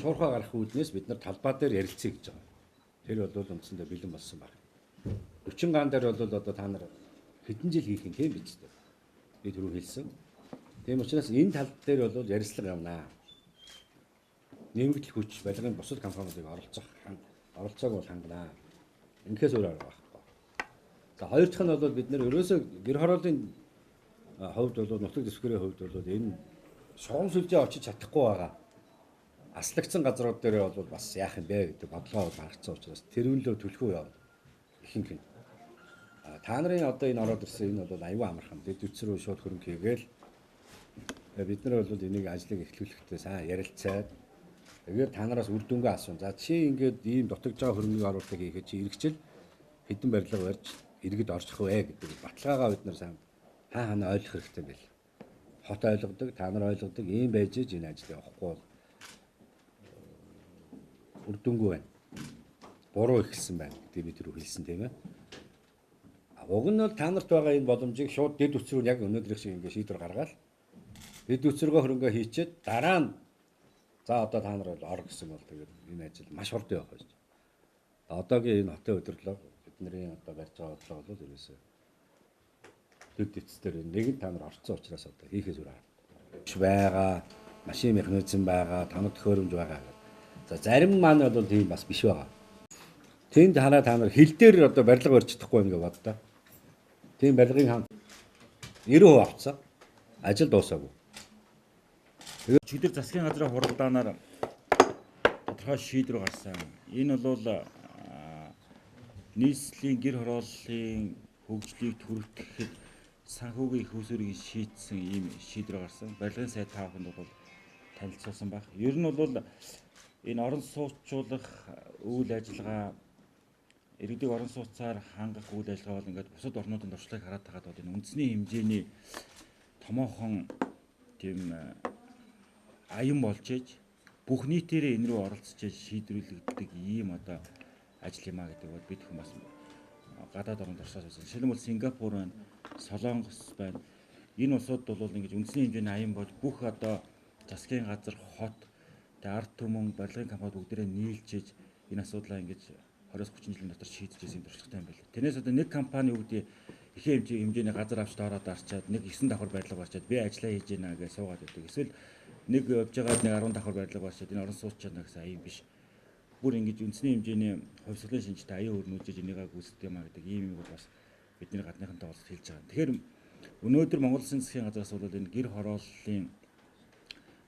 шуурхай гарах үүднээс бид нар талбай дээр ярилцъя гэж байгаа. Тэр бол үндсэндээ бэлэн болсон байна. 40 гаан дээр бол одоо та нар хэдэн жил хийх юм тийм биз дээ. Би түрүү хэлсэн. Тийм учраас энэ тал дээр бол ярилцлага явнаа. Нэмэгдэл хүч барилгын бусад компаниудыг оролцоог бол ханганаа. Инхээс өөр арга байхгүй. За хоёр дахь нь бол бид нэр ерөөсөө гэр хорооллын хувьд бол нутаг дэвсгэрийн хувьд бол энэ шугам сүлжээ очиж чадахгүй байгаа. Аслагдсан газрууд дээр бол бас яах юм бэ гэдэг бодлого гаргацсан учраас тэрүүнлөө түлхүү явна. Ихэнх нь. Та нарын одоо энэ ороод ирсэн энэ бол аюу амархан. Дэд үтс рүү шууд хөрөнгө хийгээл бид нар бол энийг ажлыг эхлүүлэхдээ сайн ярилцаад тэгээд та нараас үр дүнгээ асуун. За чи ингээд ийм дутагдж байгаа хөрөнгөний оруулалтыг хийхэд чи иргэжил хэдэн барилга барьж иргэд орчих вэ гэдэг баталгаагаа бид нар сайн хаана ойлгох хэрэгтэй байл. Хот ойлгодог, та нар ойлгодог ийм байж иж энэ ажлыг явахгүй бол үр дүнгүй байна. Буруу ихсэн байна гэдэг би түрүү хэлсэн тийм ээ. Уг нь бол та нарт байгаа энэ боломжийг шууд дэд үтс рүү яг өнөөдрийн шиг ингээд шийдвэр гаргаад дэд үтс рүү хөрөнгө хийчихэд дараа нь за одоо та нар бол ор гэсэн бол тэгээд энэ ажил маш хурдан явах гэж. Одоогийн энэ хотын удирдлага бидний одоо барьж байгаа бодлого бол ерөөсөө дэд үтс дээр нэг нь та нар орцсон учраас одоо хийхээс өөр аргагүй байгаа. Машин механизм байгаа, танад төхөөрөмж байгаа. За зарим маань бол тийм бас биш байгаа. Тэнд хараа та нар хил дээр одоо барилга барьж чадахгүй ингээ боддоо. Тийм барилгын хам 90% авцсан. Ажил дуусаагүй. Тэгээд чигээр засгийн газрын хуралдаанаар тодорхой шийдвэр гарсан. Энэ бол нийслэлийн гэр хорооллын хөгжлийг түргэхэд санхүүгийн их усүрийг шийдсэн ийм шийдвэр гарсан. Барилгын сайд тааханд бол танилцуулсан баг. Ер нь бол энэ орон сууцчлах үйл ажиллагаа иргэдийг орон сууцаар хангах үйл ажиллагаа бол ингээд бусад орнуудын туршлагыг хараад тагаад бол энэ үндэсний хэмжээний томоохон тийм аян болж ээж бүх нийтээрээ энэ рүү оролцож шийдвэрлэгддэг ийм одоо ажил юм а гэдэг бол бид хүмүүс гадаад орнд туршаад байсан. Жишээлбэл Сингапур байна, Солонгос байна. Энэ улсууд бол ингэж үндэсний хэмжээний аян болж бүх одоо засгийн газар, хот, ард түмэн, барилгын компаниуд бүгдээрээ нийлжиж энэ асуудлаа ингэж 20-30 жилийн дотор шийдэж ирсэн туршлагатай юм байна. Тэрнээс одоо нэг компани үгдээ их хэмжээний газар авч доороод арчаад нэг 9 давхар барилга барьчаад би ажиллаа хийж гинэ гэж суугаад байдаг. Эсвэл нэг явж байгаад нэг 10 давхар барилга барьчаад энэ орон сууцчаана гэсэн аян биш. Бүр ингэж үндэсний хэмжээний хувьсгалын шинжтэй аян өрнүүлж энийгээ гүйцэтгэх юм а гэдэг ийм юм бол бас бидний гадныхантай уулзалт хэлж байгаа. Тэгэхээр өнөөдөр Монгол Улсын засгийн газраас бол энэ гэр хорооллын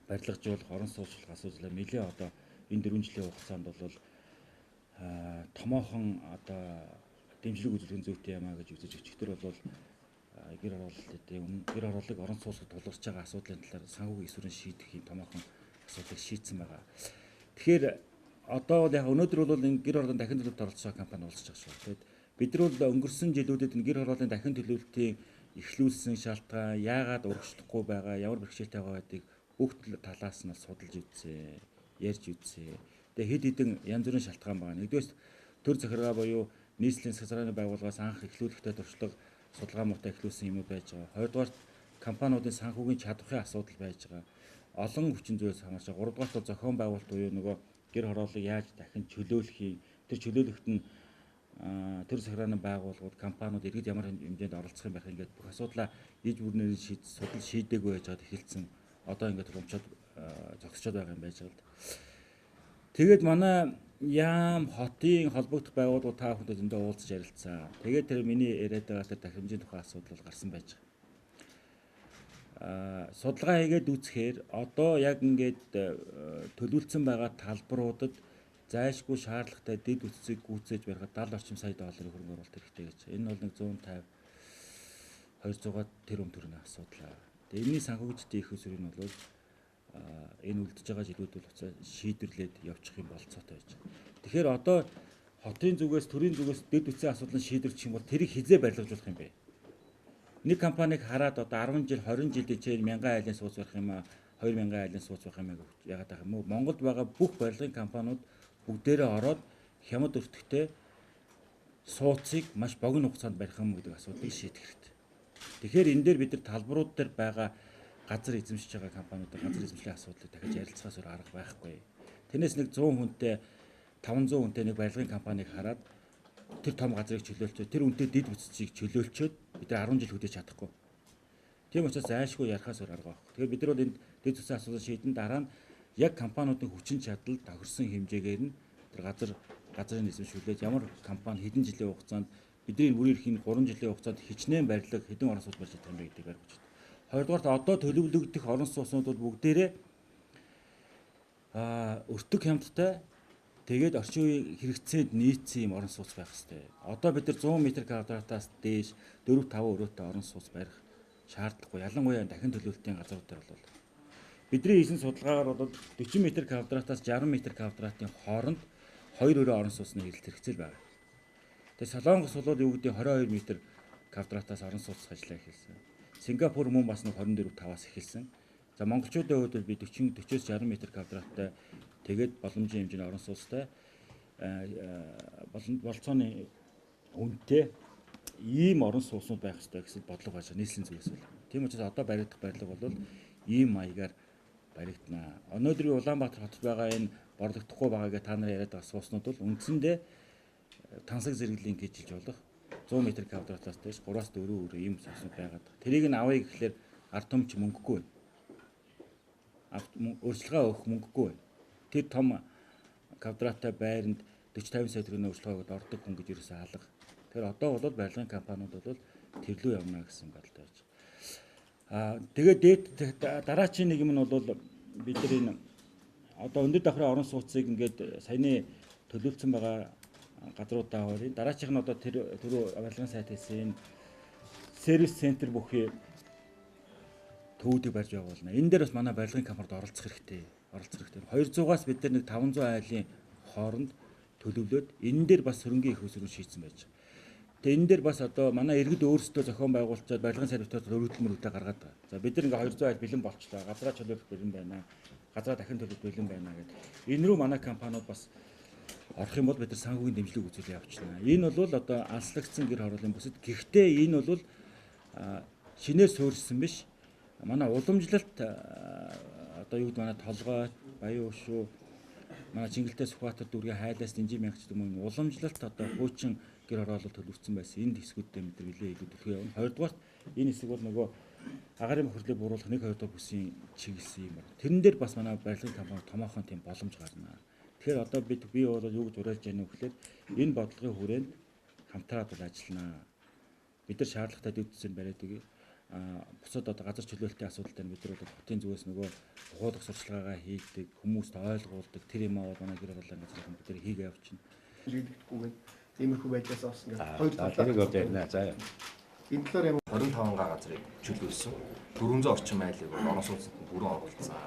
барилгажуулах, орон сууцлах асуудлаа нэлээ одоо энэ 4 жилийн хугацаанд бол томоохон одоо дэмжлэг үзүүлэх зүйтэй юм а гэж үзэж өчигдөр бол гэр хорооллыг орон сууцад тулгарч байгаа асуудлын талаар санхүүгийн эсвэрийн шийдэх юм томоохон асуудлыг шийдсэн байгаа. Тэгэхээр одоо бол яг өнөөдөр бол энэ гэр хорооллын дахин төлөвлөлт оролцож байгаа компани уулзж байгаа шүү. Тэгэд бид нар бол өнгөрсөн жилүүдэд энэ гэр хорооллын дахин төлөвлөлтийн эхлүүлсэн шалтгаан, яагаад урагшлахгүй байгаа, ямар бэрхшээлтэй байгаа гэдгийг бүх талаас нь судалж үзье, ярьж үзье. Тэгээ хэд хэдэн янз бүрийн шалтгаан байгаа. Нэгдүгээрс төр захиргаа буюу нийслэлийн сацрааны байгууллагаас анх эхлүүлэхдээ туршлага судалгаа муутай эхлүүлсэн юм байж байгаа. Хоёрдугаар компаниудын санхүүгийн чадварын асуудал байж байгаа. Олон хүчин зүйлс хамаарч байгаа. Гуравдугаар нь зохион байгуулалт буюу нөгөө гэр хорооллыг яаж дахин чөлөөлөх, тэр чөлөөлөлт нь төр захиргааны байгууллагууд, компаниуд иргэд ямар хэмжээнд оролцох юм байх ингээд бүх асуудлаа иж бүрнээр судал шийдээгүй байж байгаад эхэлсэн. Одоо ингээд уламжлаад зогсчод байгаа юм байж байгаа л да. Тэгээд манай яам хотын холбогдох байгууллагууд та бүхэнд зөндөө уулзаж ярилцсан. Тэгээд тэр миний яриад байгаа тэр дахимжийн тухай асуудал гарсан байж байгаа. Судалгаа хийгээд үзэхээр одоо яг ингээд төлөвлөсөн байгаа талбаруудад зайлшгүй шаардлагатай дэд үтцийг гүйцээж барихад 70 орчим сая долларын хөрөнгө оруулалт хэрэгтэй гэж. Энэ бол 150 200 тэрбум төгрөгийн асуудал. Тэгээд энэний санхүүгчдийн их усүрийг нь бол энэ үлдэж байгаа жилүүд бол шийдвэрлээд явчих юм болцоотой байж байгаа. Тэгэхээр одоо хотын зүгээс, төрийн зүгээс дэд үтцийн асуудлыг шийдвэрлэх юм бол тэрийг хизээ барилгажуулах юм бэ? Нэг компаниг хараад одоо 10 жил, 20 жил дэжээр 1000 айлын сууц барих юм аа, 2000 айлын сууц барих юм аа яагаад байгаа юм уу? Монголд байгаа бүх барилгын компаниуд бүгдээрээ ороод хямд өртөгтэй сууцыг маш богино хугацаанд барих юм гэдэг асуудлыг шийдэх хэрэгтэй. Тэгэхээр энэ дээр бид нар талбарууд дээр байгаа газар эзэмшиж байгаа компаниудаар газар эзэмшлийн асуудлыг дахиж ярилцахаас өөр арга байхгүй. Тэрнээс нэг 100 хүнтэй 500 хүнтэй нэг барилгын компанийг хараад тэр том газрыг чөлөөлчөөд тэр үнэтэй дэд бүтцийг чөлөөлчөөд бид нар 10 жил хөдөөж чадахгүй. Тийм учраас зайлшгүй ярахаас өөр арга байхгүй. Тэгэхээр бид нар бол энд дэд бүтцийн асуудал шийдэн дараа нь яг компаниудын хүчин чадал тохирсон хэмжээгээр нь тэр газрын эзэмшүүлээд ямар компани хэдэн жилийн хугацаанд бидний мөрийн эрхийн 3 жилийн хугацаанд хичнээн барилга хэдэн орон сууц барьж чадах юм бэ гэдгийг барих гэж байна. Хоёрдугаарт одоо төлөвлөгдөх орон сууцнууд бол бүгдээрээ өртөг хямдтай тэгээд орчин үеийн хэрэгцээнд нийцсэн юм орон сууц байх хэрэгтэй. Одоо бид нар 100 м2-аас дээш 4-5 өрөөтэй орон сууц барих шаардлагагүй. Ялангуяа дахин төлөвлөлтийн газрууд дээр бол бидний хийсэн судалгаагаар бол 40 м2-аас 60 м2-ийн хооронд 2 өрөө орон сууцны хэрэглэлт хэрэгцээ байгаа. Тэгээ Солонгос бол юу гэдэг 22 м2-аас орон сууцх ажиллаа эхэлсэн. Сингапур мөн бас нэг 24-5-аас эхэлсэн. За монголчуудын хувьд бол би 40-40-60 м2-тай тэгээд боломжийн хэмжээний орон сууцтай болцооны үнэтэй ийм орон сууцнууд байх хэрэгтэй гэсэн бодлого байна нийслэлийн зүгээс бол. Тийм учраас одоо баригдах барилга бол ийм маягаар баригдана. Өнөөдөр Улаанбаатар хотод байгаа энэ борлогдохгүй байгаа гэж та нар яриад байгаа сууцнууд бол үндсэндээ тансаг зэрэглэлийн гэж болох 100 м2-аас дээш 3-4 өрөө ийм сууцнууд байгаад. Тэрийг нь авъя гэхлээр ард түмч мөнгөгүй байна. Өөрчлөгөө өгөх мөнгөгүй байна. Тэр том квадраттай байранд 40-50 сая төгрөгийн өөрчлөгөөд ордог хүн гэж ерөөсөө алга. Тэгэхээр одоо бол барилгын компаниуд бол тэрлүү явна гэсэн бодолтой байж. Тэгээд дараачийн нэг юм нь бол бид нар энэ одоо өндөр давхрын орон сууцыг ингээд саяны төлөвлөсөн байгаа газруудаа хойно дараачих нь одоо тэр барилгын сайт хэлсэн сервис центр бүхий төвүүдийг барьж явуулна. Энэ дээр бас манай барилгын компанид оролцох хэрэгтэй. 200-аас бид нар нэг 500 айлын хооронд төлөвлөөд энэ дээр бас хөрөнгөний их усруу шийдсэн байж. Тэгээ энэ дээр бас одоо манай иргэд өөрсдөө зохион байгуулалтад барилгын сервистэй өргөдөлмөрүүдээ гаргаад байгаа. За бид нар ингээ 200 айл бэлэн болчлоо. Газраа чөлөөлөх бэлэн байна. Газраа дахин төлөх бэлэн байна гэдэг. Энэ рүү манай компаниуд бас орох юм бол бид нар санхүүгийн дэмжлэг үзүүлээ явуулна. Энэ бол одоо алслагдсан гэр хорооллын бүсэд. Гэхдээ энэ бол шинээр суурьсан биш. Манай уламжлалт одоо юу гэдэг манай толгой, баян өшөө, манай Чингэлтэй Сүхбаатар дүүргийн хайлаас Динжи мянгач гэдэг юм уламжлалт одоо хуучин гэр хороолол төлөвлөсөн байсан. Энд хэсгүүдтэй бид нар нэлээд илүү төлхөө явна. Хоёрдугаар энэ хэсэг бол нөгөө агаарын бохирлыг бууруулах 1-2 дахь бүсийн чиглэсэн юм байна. Тэрэн дээр бас манай барилгын компани томоохон тийм боломж гарна. Тэгэхээр одоо би бол юу гэж уриалж яана вэ гэхээр энэ бодлогын хүрээнд хамтраад бол ажиллана. Бид нар шаардлагатай дэд бүтцийг бариад өгье. Бусад одоо газар чөлөөлтийн асуудал дээр бид нар бол хотын зүгээс нөгөө ухуулах сурчлагаагаа хийгдэг, хүмүүст ойлгуулдаг тэр юм аа бол манай гэр хорооллын газрын бид нар хийгээ явчихна. Жигдэггүйгээд иймэрхүү байдлаас бас ингээд хоёр тэрийг одоо ярина. За яа. энэ талаар юм 25 газрыг чөлөөлсөн 400 орчим айлыг орон сууцнд бүрэн оруулсан.